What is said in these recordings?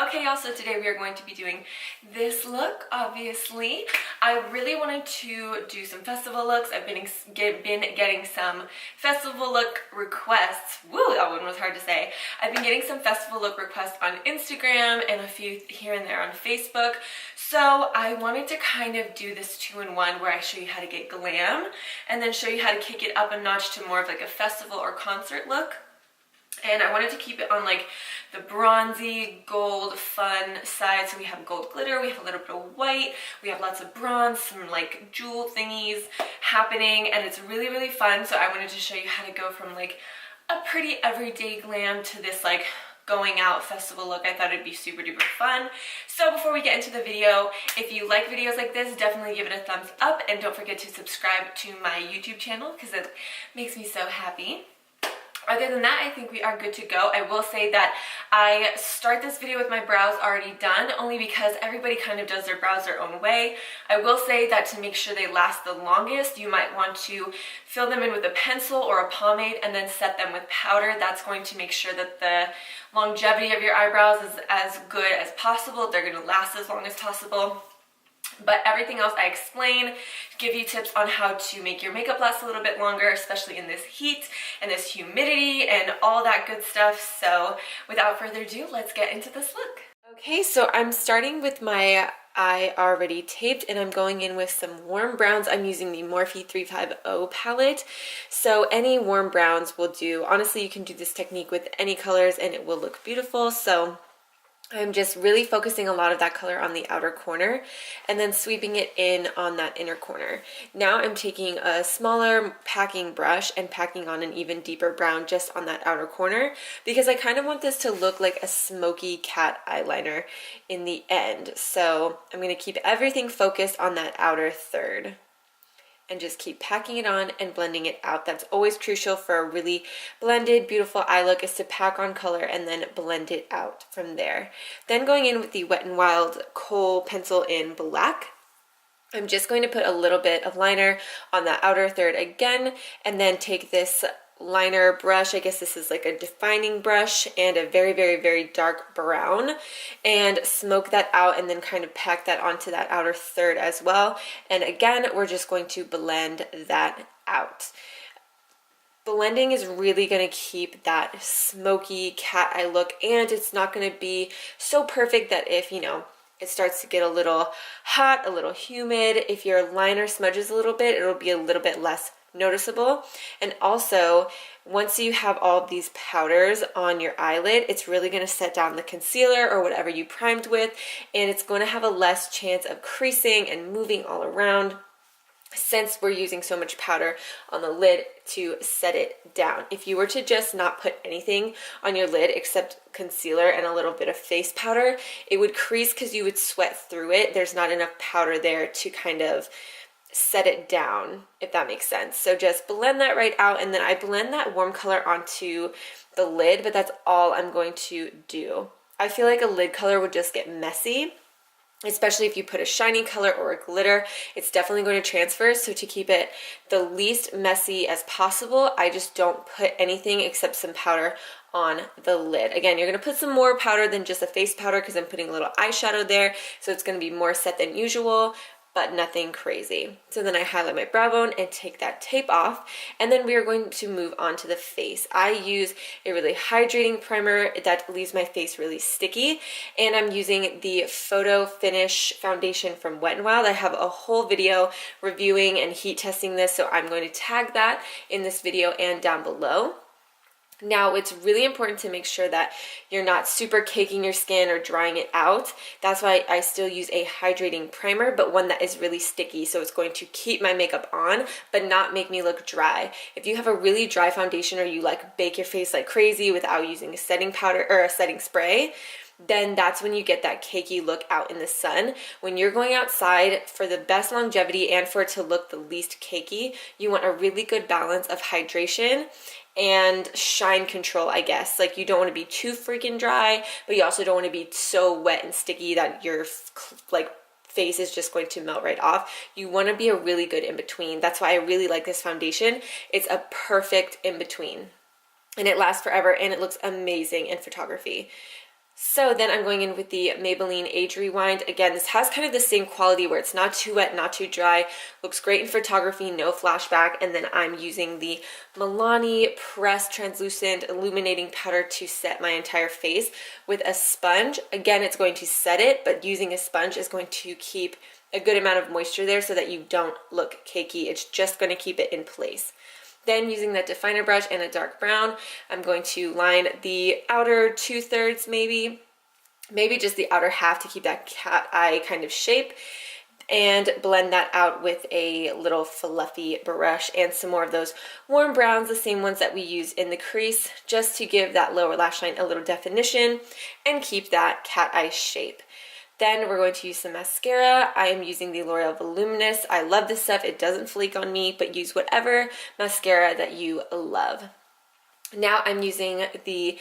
Okay, y'all, so today we are going to be doing this look, obviously. I really wanted to do some festival looks. I've been getting some festival look requests. Woo, that one was hard to say. I've been getting some festival look requests on Instagram and a few here and there on Facebook. So I wanted to kind of do this two-in-one where I show you how to get glam and then show you how to kick it up a notch to more of like a festival or concert look. And I wanted to keep it on like the bronzy, gold, fun side. So we have gold glitter, we have a little bit of white, we have lots of bronze, some like jewel thingies happening, and it's really, really fun. So I wanted to show you how to go from like a pretty everyday glam to this like going out festival look. I thought it'd be super duper fun. So before we get into the video, if you like videos like this, definitely give it a thumbs up and don't forget to subscribe to my YouTube channel because it makes me so happy. Other than that, I think we are good to go. I will say that I start this video with my brows already done only because everybody kind of does their brows their own way. I will say that to make sure they last the longest, you might want to fill them in with a pencil or a pomade and then set them with powder. That's going to make sure that the longevity of your eyebrows is as good as possible. They're going to last as long as possible. But everything else I explain, give you tips on how to make your makeup last a little bit longer, especially in this heat and this humidity and all that good stuff. So without further ado, let's get into this look. Okay, so I'm starting with my eye already taped and I'm going in with some warm browns. I'm using the Morphe 350 palette. So any warm browns will do. Honestly, you can do this technique with any colors and it will look beautiful. So I'm just really focusing a lot of that color on the outer corner and then sweeping it in on that inner corner. Now I'm taking a smaller packing brush and packing on an even deeper brown just on that outer corner because I kind of want this to look like a smoky cat eyeliner in the end. So I'm going to keep everything focused on that outer third and just keep packing it on and blending it out. That's always crucial for a really blended, beautiful eye look, is to pack on color and then blend it out from there. Then going in with the Wet n Wild Kohl pencil in black, I'm just going to put a little bit of liner on the outer third again, and then take this liner brush, I guess this is like a defining brush, and a very, very, very dark brown, and smoke that out and then kind of pack that onto that outer third as well. And again, we're just going to blend that out. Blending is really going to keep that smoky cat eye look, and it's not going to be so perfect that if, you know, it starts to get a little hot, a little humid, if your liner smudges a little bit, it'll be a little bit less noticeable. And also, once you have all of these powders on your eyelid, it's really going to set down the concealer or whatever you primed with, and it's going to have a less chance of creasing and moving all around since we're using so much powder on the lid to set it down. If you were to just not put anything on your lid except concealer and a little bit of face powder, it would crease because you would sweat through it. There's not enough powder there to kind of set it down, if that makes sense. So just blend that right out, and then I blend that warm color onto the lid, but that's all I'm going to do. I feel like a lid color would just get messy, especially if you put a shiny color or a glitter. It's definitely going to transfer, so to keep it the least messy as possible, I just don't put anything except some powder on the lid. Again, you're going to put some more powder than just a face powder because I'm putting a little eyeshadow there, so it's going to be more set than usual, but nothing crazy. So then I highlight my brow bone and take that tape off, and then we are going to move on to the face. I use a really hydrating primer that leaves my face really sticky, and I'm using the Photo Finish foundation from Wet n Wild. I have a whole video reviewing and heat testing this, so I'm going to tag that in this video and down below. Now, it's really important to make sure that you're not super caking your skin or drying it out. That's why I still use a hydrating primer, but one that is really sticky, so it's going to keep my makeup on, but not make me look dry. If you have a really dry foundation or you like bake your face like crazy without using a setting powder or a setting spray, then that's when you get that cakey look out in the sun. When you're going outside, for the best longevity and for it to look the least cakey, you want a really good balance of hydration and shine control, I guess. Like, you don't want to be too freaking dry, but you also don't want to be so wet and sticky that your like face is just going to melt right off. You want to be a really good in-between. That's why I really like this foundation. It's a perfect in-between, and it lasts forever, and it looks amazing in photography. So then I'm going in with the Maybelline Age Rewind. Again, this has kind of the same quality where it's not too wet, not too dry. Looks great in photography, no flashback. And then I'm using the Milani Pressed Translucent Illuminating Powder to set my entire face with a sponge. Again, it's going to set it, but using a sponge is going to keep a good amount of moisture there so that you don't look cakey. It's just going to keep it in place. Then using that definer brush and a dark brown, I'm going to line the outer 2/3 maybe just the outer half to keep that cat eye kind of shape, and blend that out with a little fluffy brush and some more of those warm browns, the same ones that we use in the crease, just to give that lower lash line a little definition and keep that cat eye shape. Then we're going to use some mascara. I am using the L'Oreal Voluminous. I love this stuff. It doesn't flake on me, but use whatever mascara that you love. Now I'm using the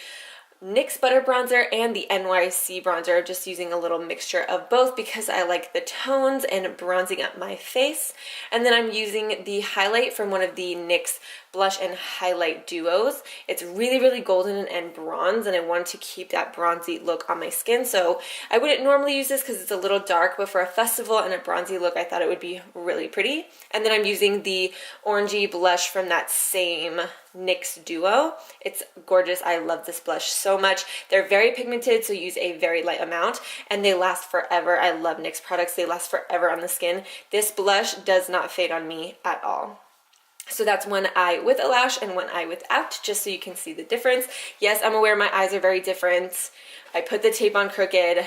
NYX Butter Bronzer and the NYC Bronzer, just using a little mixture of both because I like the tones and bronzing up my face. And then I'm using the highlight from one of the NYX blush and highlight duos. It's really, really golden and bronze, and I wanted to keep that bronzy look on my skin. So I wouldn't normally use this because it's a little dark, but for a festival and a bronzy look, I thought it would be really pretty. And then I'm using the orangey blush from that same NYX duo. It's gorgeous. I love this blush so much. They're very pigmented, so use a very light amount, and they last forever. I love NYX products. They last forever on the skin. This blush does not fade on me at all. So that's one eye with a lash and one eye without, just so you can see the difference. Yes, I'm aware my eyes are very different. I put the tape on crooked.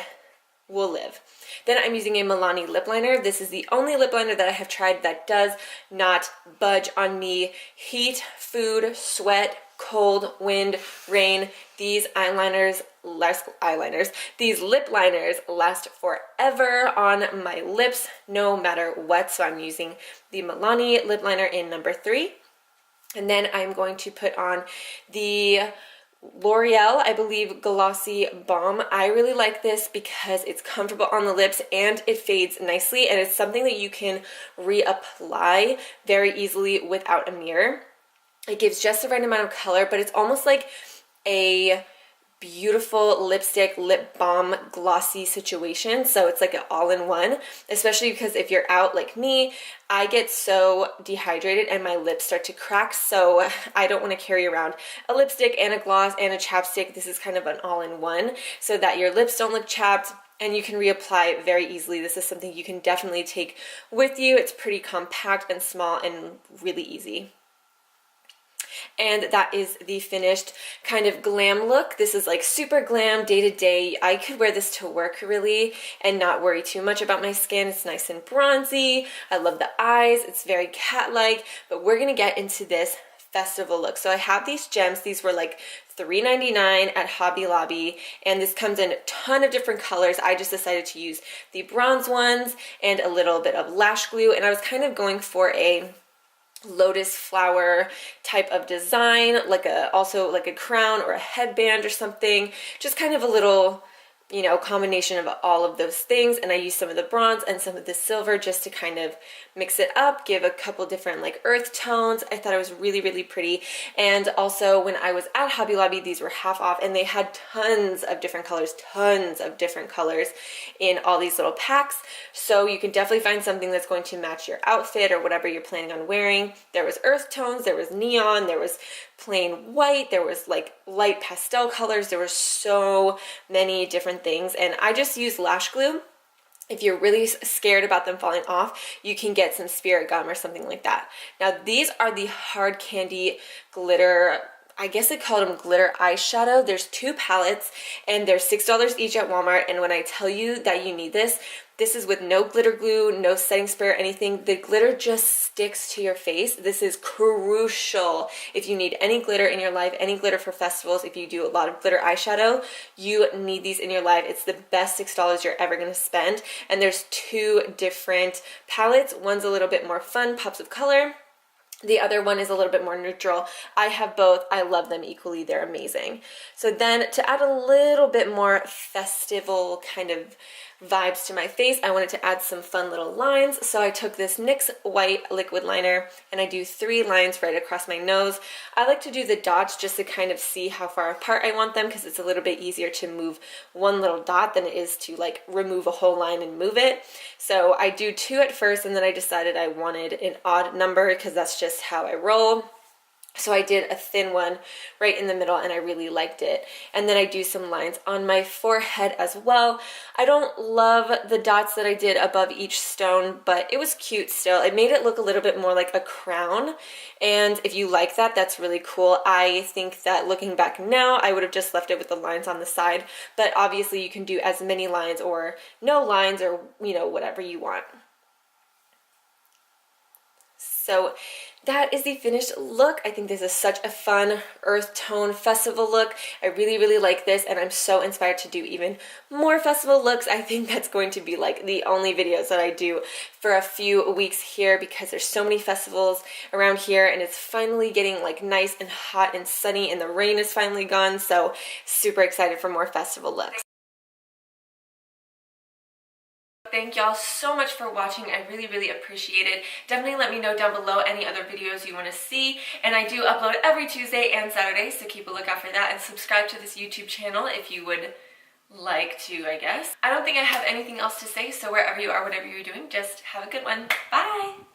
We'll live. Then I'm using a Milani lip liner. This is the only lip liner that I have tried that does not budge on me. Heat, food, sweat, cold, wind, rain. These these lip liners last forever on my lips, no matter what. So I'm using the Milani lip liner in number 3. And then I'm going to put on the L'Oreal, I believe, Glossy Balm. I really like this because it's comfortable on the lips and it fades nicely, and it's something that you can reapply very easily without a mirror. It gives just the right amount of color, but it's almost like a beautiful lipstick, lip balm, glossy situation. So it's like an all-in-one, especially because if you're out like me, I get so dehydrated and my lips start to crack. So I don't want to carry around a lipstick and a gloss and a chapstick. This is kind of an all-in-one so that your lips don't look chapped and you can reapply very easily. This is something you can definitely take with you. It's pretty compact and small and really easy. And that is the finished kind of glam look. This is like super glam, day to day. I could wear this to work really and not worry too much about my skin. It's nice and bronzy. I love the eyes. It's very cat-like, but we're gonna get into this festival look. So I have these gems. These were like $3.99 at Hobby Lobby, and this comes in a ton of different colors. I just decided to use the bronze ones and a little bit of lash glue, and I was kind of going for a lotus flower type of design, also like a crown or a headband or something, just kind of a little, you know, combination of all of those things. And I used some of the bronze and some of the silver just to kind of mix it up, give a couple different like earth tones. I thought it was really, really pretty. And also when I was at Hobby Lobby, these were half off and they had tons of different colors in all these little packs. So you can definitely find something that's going to match your outfit or whatever you're planning on wearing. There was earth tones, there was neon, there was plain white, there was like light pastel colors. There were so many different things, and I just used lash glue. If you're really scared about them falling off, you can get some spirit gum or something like that. Now these are the hard candy glitter, I guess they called them glitter eyeshadow. There's 2 palettes and they're $6 each at Walmart. And when I tell you that you need this is with no glitter glue, no setting spray or anything. The glitter just sticks to your face. This is crucial if you need any glitter in your life, any glitter for festivals. If you do a lot of glitter eyeshadow, you need these in your life. It's the best $6 you're ever gonna spend. And there's 2 different palettes. One's a little bit more fun, pops of color. The other one is a little bit more neutral. I have both. I love them equally. They're amazing. So then to add a little bit more festival kind of vibes to my face, I wanted to add some fun little lines. So I took this NYX white liquid liner and I do 3 lines right across my nose. I like to do the dots just to kind of see how far apart I want them, because it's a little bit easier to move one little dot than it is to like remove a whole line and move it. So I do 2 at first, and then I decided I wanted an odd number because that's just how I roll. So I did a thin one right in the middle and I really liked it. And then I do some lines on my forehead as well. I don't love the dots that I did above each stone, but it was cute still. It made it look a little bit more like a crown. And if you like that, that's really cool. I think that looking back now, I would have just left it with the lines on the side. But obviously you can do as many lines or no lines, or, you know, whatever you want. So that is the finished look. I think this is such a fun earth tone festival look. I really, really like this, and I'm so inspired to do even more festival looks. I think that's going to be like the only videos that I do for a few weeks here, because there's so many festivals around here and it's finally getting like nice and hot and sunny and the rain is finally gone. So super excited for more festival looks. Thank y'all so much for watching. I really, really appreciate it. Definitely let me know down below any other videos you want to see. And I do upload every Tuesday and Saturday, so keep a lookout for that. And subscribe to this YouTube channel if you would like to, I guess. I don't think I have anything else to say, so wherever you are, whatever you're doing, just have a good one. Bye!